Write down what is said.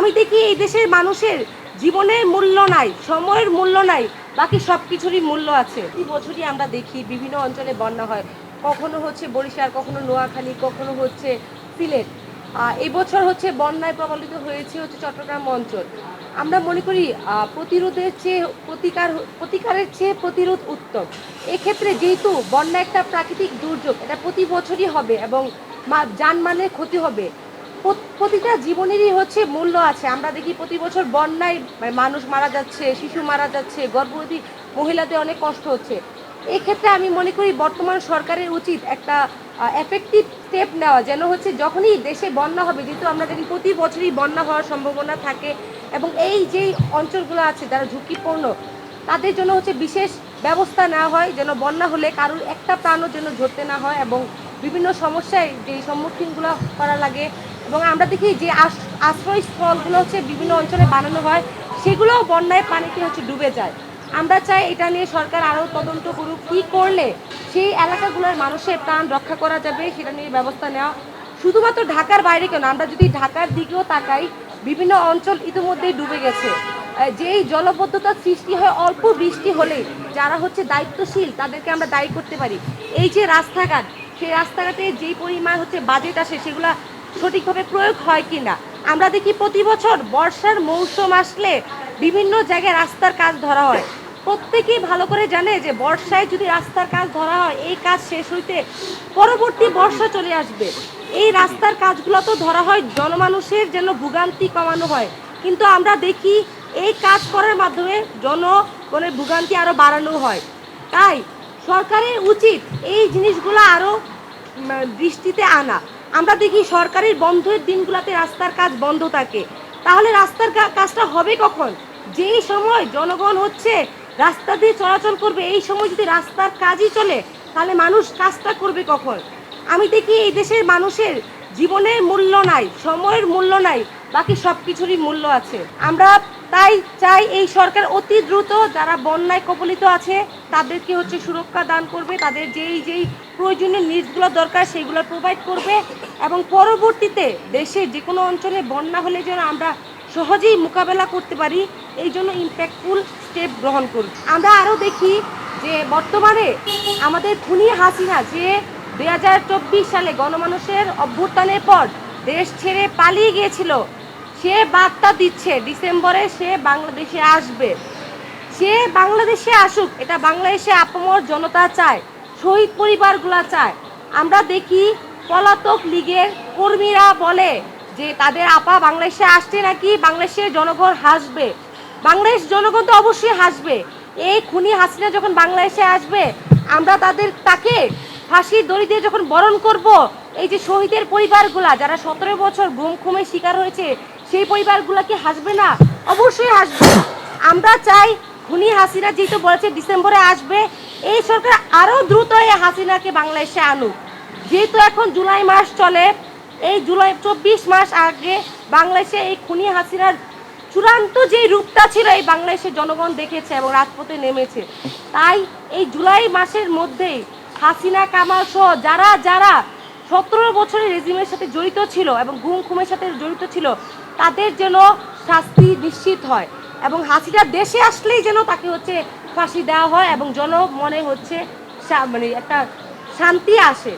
আমি দেখি এই দেশের মানুষের জীবনের মূল্য নাই, সময়ের মূল্য নাই, বাকি সব কিছুরই মূল্য আছে। প্রতি বছরই আমরা দেখি বিভিন্ন অঞ্চলে বন্যা হয়, কখনো হচ্ছে বরিশাল, কখনো নোয়াখালী, কখনো হচ্ছে সিলেট। এবছর হচ্ছে বন্যায় প্রবলিত হয়েছে হচ্ছে চট্টগ্রাম অঞ্চল। আমরা মনে করি প্রতিরোধের চেয়ে প্রতিকারের চেয়ে প্রতিরোধ উত্তম। এক্ষেত্রে যেহেতু বন্যা একটা প্রাকৃতিক দুর্যোগ, এটা প্রতি বছরই হবে এবং জানমালের ক্ষতি হবে। প্রতিটা জীবনেরই হচ্ছে মূল্য আছে। আমরা দেখি প্রতি বছর বন্যায় মানুষ মারা যাচ্ছে, শিশু মারা যাচ্ছে, গর্ভবতী মহিলাদের অনেক কষ্ট হচ্ছে। এক্ষেত্রে আমি মনে করি বর্তমান সরকারের উচিত একটা এফেক্টিভ স্টেপ নেওয়া, যেন হচ্ছে যখনই দেশে বন্যা হবে, যেহেতু আমরা দেখি প্রতি বছরই বন্যা হওয়ার সম্ভাবনা থাকে এবং এই যেই অঞ্চলগুলো আছে যারা ঝুঁকিপূর্ণ, তাদের জন্য হচ্ছে বিশেষ ব্যবস্থা নেওয়া হয়, যেন বন্যা হলে কারোর একটা প্রাণও যেন ঝরতে না হয় এবং বিভিন্ন সমস্যায় যেই সম্মুখীনগুলো করা লাগে। এবং আমরা দেখি যে আশ্রয়স্থলগুলো হচ্ছে বিভিন্ন অঞ্চলে বানানো হয়, সেগুলোও বন্যায় পানিতে হচ্ছে ডুবে যায়। আমরা চাই এটা নিয়ে সরকার আরও তদন্ত করুক, কী করলে সেই এলাকাগুলোর মানুষের প্রাণ রক্ষা করা যাবে সেটা নিয়ে ব্যবস্থা নেওয়া। শুধুমাত্র ঢাকার বাইরে কেন, আমরা যদি ঢাকার দিকেও তাকাই, বিভিন্ন অঞ্চল ইতিমধ্যেই ডুবে গেছে। যেই জলবদ্ধতার সৃষ্টি হয় অল্প বৃষ্টি হলেই, যারা হচ্ছে দায়িত্বশীল তাদেরকে আমরা দায়ী করতে পারি। এই যে রাস্তাঘাট, সেই রাস্তাঘাটে যেই পরিমাণ হচ্ছে বাজেট আসে সেগুলো সঠিকভাবে প্রয়োগ হয় কি না। আমরা দেখি প্রতি বছর বর্ষার মৌসুম আসলে বিভিন্ন জায়গায় রাস্তার কাজ ধরা হয়। প্রত্যেকেই ভালো করে জানে যে বর্ষায় যদি রাস্তার কাজ ধরা হয়, এই কাজ শেষ হইতে পরবর্তী বর্ষা চলে আসবে। এই রাস্তার কাজগুলো তো ধরা হয় জনমানুষের যেন ভোগান্তি কমানো হয়, কিন্তু আমরা দেখি এই কাজ করার মাধ্যমে জনগণের ভোগান্তি আরও বাড়ানো হয়। তাই সরকারের উচিত এই জিনিসগুলো আরও দৃষ্টিতে আনা। আমরা দেখি সরকারের বন্ধের দিনগুলোতে রাস্তার কাজ বন্ধ থাকে, তাহলে রাস্তার কাজটা হবে কখন? যেই সময় জনগণ হচ্ছে রাস্তা দিয়ে চলাচল করবে, এই সময় যদি রাস্তার কাজই চলে, তাহলে মানুষ কাজটা করবে কখন? আমি দেখি এই দেশের মানুষের জীবনের মূল্য নাই, সময়ের মূল্য নাই, বাকি সব কিছুরই মূল্য আছে। আমরা তাই চাই এই সরকার অতি দ্রুত যারা বন্যায় কবলিত আছে তাদেরকে হচ্ছে সুরক্ষা দান করবে, তাদের যেই প্রয়োজনীয় নিডসগুলো দরকার সেগুলো প্রোভাইড করবে এবং পরবর্তীতে দেশের যে কোনো অঞ্চলে বন্যা হলে যেন আমরা সহজেই মোকাবেলা করতে পারি, এই জন্য ইম্প্যাক্টফুল স্টেপ গ্রহণ করব। আমরা আরও দেখি যে বর্তমানে আমাদের খুনি হাসিনা যে 2024 সালে গণমানুষের অভ্যুত্থানের পর দেশ ছেড়ে পালিয়ে গিয়েছিল, সে বার্তা দিচ্ছে ডিসেম্বরে সে বাংলাদেশে আসবে। সে বাংলাদেশে আসুক, এটা বাংলাদেশে আপামর জনতা চায়, শহীদ পরিবারগুলো চায়। আমরা দেখি পলাতক লীগের কর্মীরা বলে যে তাদের আপা বাংলাদেশে আসছে নাকি বাংলাদেশের জনগণ হাসবে। বাংলাদেশ জনগণ তো অবশ্যই হাসবে। এই খুনি হাসিনা যখন বাংলাদেশে আসবে, আমরা তাকে ফাঁসির দড়ি দিয়ে যখন বরণ করব, এই যে শহীদের পরিবারগুলা যারা 17 বছর গুম খুনের শিকার হয়েছে, সেই পরিবারগুলা কি হাসবে না? অবশ্যই হাসবে। আমরা চাই খুনি হাসিনা যেহেতু বলেছে ডিসেম্বরে আসবে, এই সরকার আরও দ্রুত এই হাসিনাকে বাংলাদেশে আনুক। যেহেতু এখন জুলাই মাস চলে, এই জুলাই 24 মাস আগে বাংলাদেশে এই খুনি হাসিনার চূড়ান্ত যে রূপটা ছিল এই বাংলাদেশের জনগণ দেখেছে এবং রাজপথে নেমেছে। তাই এই জুলাই মাসের মধ্যেই হাসিনা কামাল সহ যারা যারা 17 বছরের রেজিমের সাথে জড়িত ছিল এবং গুম খুমের সাথে জড়িত ছিল, তাদের যেন শাস্তি নিশ্চিত হয় এবং হাসিনা দেশে আসলেই যেন তাকে হচ্ছে ফাঁসি দেওয়া হয় এবং জনমনে হচ্ছে মানে একটা শান্তি আসে।